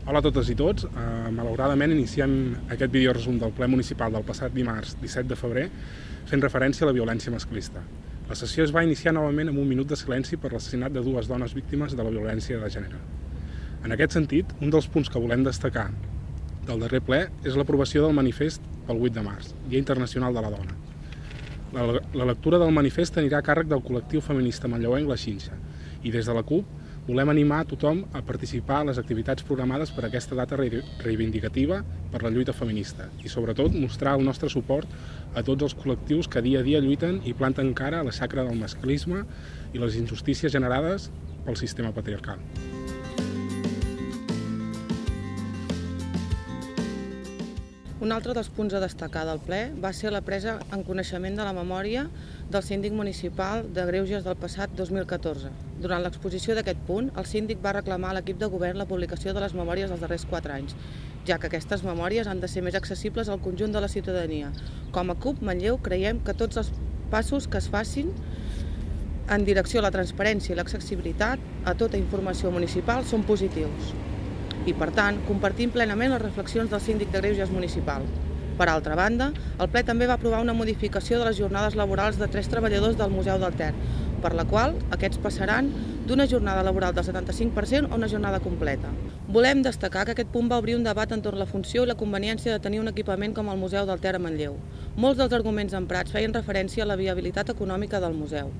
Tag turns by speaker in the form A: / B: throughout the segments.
A: Hola a totes i tots. Malauradament iniciem aquest videoresum del ple municipal del passat dimarts 17 de febrer fent referència a la violència masclista. La sessió es va iniciar novament amb un minut de silenci per l'assassinat de dues dones víctimes de la violència de gènere. En aquest sentit, un dels punts que volem destacar del darrer ple és l'aprovació del manifest pel 8 de març, Dia Internacional de la Dona. La lectura del manifest anirà a càrrec del col·lectiu feminista manlleuenc La Xinxa i des de la CUP volem animar a tothom a participar a les activitats programades per aquesta data reivindicativa per la lluita feminista i sobretot mostrar el nostre suport a tots els col·lectius que dia a dia lluiten i planten cara a la xacra del masclisme i les injustícies generades pel sistema patriarcal.
B: Un altre dels punts a destacar del ple va ser la presa en coneixement de la memòria del síndic municipal de Greuges del passat 2014. Durant l'exposició d'aquest punt, el síndic va reclamar a l'equip de govern la publicació de les memòries dels darrers 4 anys, ja que aquestes memòries han de ser més accessibles al conjunt de la ciutadania. Com a CUP Manlleu creiem que tots els passos que es facin en direcció a la transparència i l'accessibilitat a tota informació municipal són positius. I, per tant, compartim plenament les reflexions del síndic de Greuges municipal. Per altra banda, el ple també va aprovar una modificació de les jornades laborals de 3 treballadors del Museu del Ter, per la qual aquests passaran d'una jornada laboral del 75% a una jornada completa. Volem destacar que aquest punt va obrir un debat entorn la funció i la conveniència de tenir un equipament com el Museu del Ter a Manlleu. Molts dels arguments emprats feien referència a la viabilitat econòmica del museu.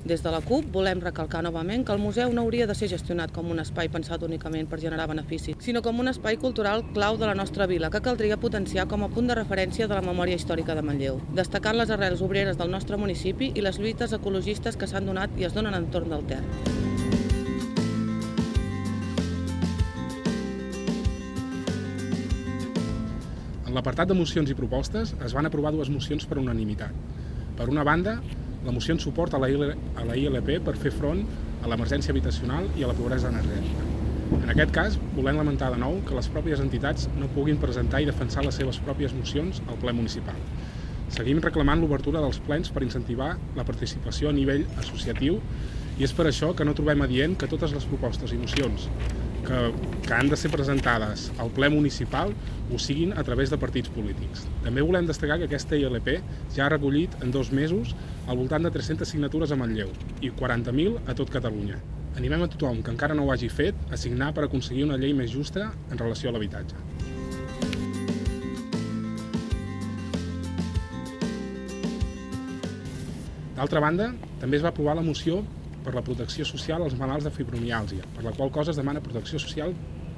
B: Des de la CUP volem recalcar novament que el museu no hauria de ser gestionat com un espai pensat únicament per generar beneficis, sinó com un espai cultural clau de la nostra vila que caldria potenciar com a punt de referència de la memòria històrica de Manlleu, destacant les arrels obreres del nostre municipi i les lluites ecologistes que s'han donat i es donen entorn del Ter.
A: En l'apartat de mocions i propostes es van aprovar 2 mocions per unanimitat. Per una banda, la moció en suport a la ILP per fer front a l'emergència habitacional i a la pobresa energètica. En aquest cas, volem lamentar de nou que les pròpies entitats no puguin presentar i defensar les seves pròpies mocions al ple municipal. Seguim reclamant l'obertura dels plens per incentivar la participació a nivell associatiu i és per això que no trobem adient que totes les propostes i mocions que han de ser presentades al ple municipal ho siguin a través de partits polítics. També volem destacar que aquesta ILP ja ha recollit en 2 mesos al voltant de 300 signatures a Manlleu i 40.000 a tot Catalunya. Animem a tothom que encara no ho hagi fet a signar per aconseguir una llei més justa en relació a l'habitatge. D'altra banda, també es va aprovar la moció per la protecció social als malalts de fibromiàlgia, per la qual cosa es demana protecció social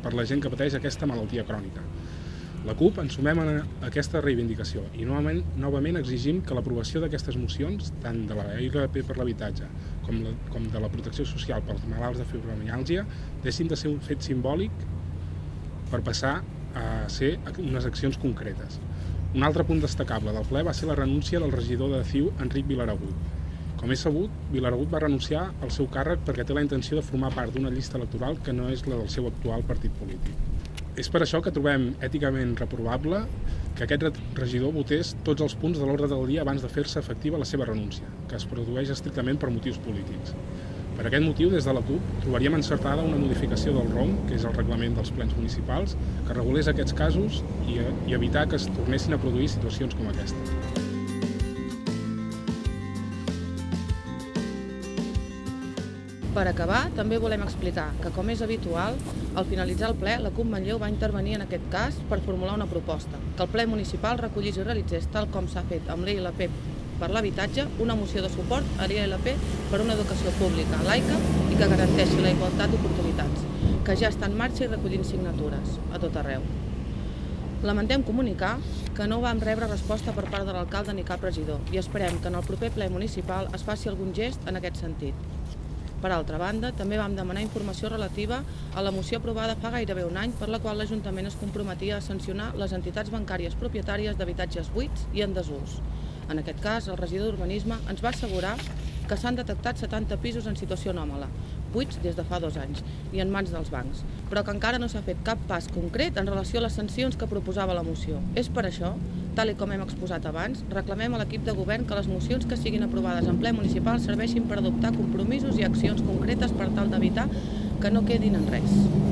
A: per la gent que pateix aquesta malaltia crònica. La CUP ens sumem a aquesta reivindicació i novament exigim que l'aprovació d'aquestes mocions, tant de la ILP per l'habitatge com de la protecció social pels malalts de fibromiàlgia, deixin de ser un fet simbòlic per passar a ser unes accions concretes. Un altre punt destacable del ple va ser la renúncia del regidor de CiU, Enric Vilaragut. Com és sabut, Vilaragut va renunciar al seu càrrec perquè té la intenció de formar part d'una llista electoral que no és la del seu actual partit polític. És per això que trobem èticament reprovable que aquest regidor votés tots els punts de l'ordre del dia abans de fer-se efectiva la seva renúncia, que es produeix estrictament per motius polítics. Per aquest motiu, des de la CUP, trobaríem encertada una modificació del ROM, que és el reglament dels plens municipals, que regulés aquests casos i evitar que es tornessin a produir situacions com aquesta.
B: Per acabar, també volem explicar que, com és habitual, al finalitzar el ple, la CUP Manlleu va intervenir en aquest cas per formular una proposta, que el ple municipal recollís i realitzés, tal com s'ha fet amb l'ILP per l'habitatge, una moció de suport a l'ILP per una educació pública, laica i que garanteixi la igualtat d'oportunitats, que ja està en marxa i recollint signatures a tot arreu. Lamentem comunicar que no vam rebre resposta per part de l'alcalde ni cap regidor i esperem que en el proper ple municipal es faci algun gest en aquest sentit. Per altra banda, també vam demanar informació relativa a la moció aprovada fa gairebé un any per la qual l'Ajuntament es comprometia a sancionar les entitats bancàries propietàries d'habitatges buits i en desús. En aquest cas, el regidor d'Urbanisme ens va assegurar que s'han detectat 70 pisos en situació anòmala, buits des de fa 2 anys i en mans dels bancs, però que encara no s'ha fet cap pas concret en relació a les sancions que proposava la moció. És per això, tal com hem exposat abans, reclamem a l'equip de govern que les mocions que siguin aprovades en ple municipal serveixin per adoptar compromisos i accions concretes per tal d'evitar que no quedin en res.